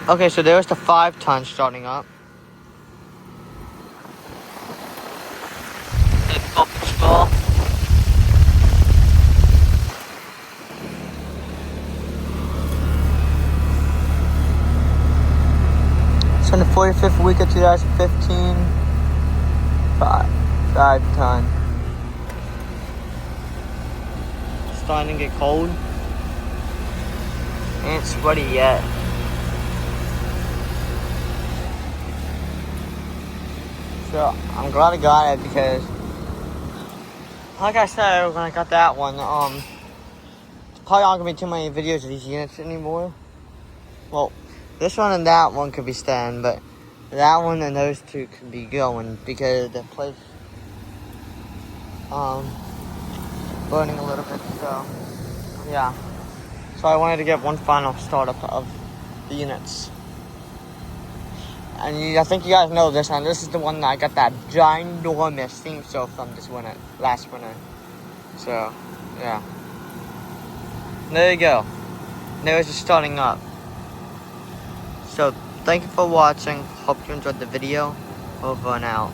Okay, so there's the 5-ton starting up. It's in the 45th week of 2015. 5-ton. Starting to get cold. Ain't sweaty yet. So I'm glad I got it because, like I said when I got that one, it's probably not gonna be too many videos of these units anymore. Well, this one and that one could be staying, but that one and those two could be going because the place burning a little bit. So yeah. So I wanted to get one final startup of the units. And I think you guys know this one. This is the one that I got that ginormous steam stove from this winter, last winter. So, yeah. There you go. There's the starting up. So, thank you for watching. Hope you enjoyed the video. Over and out.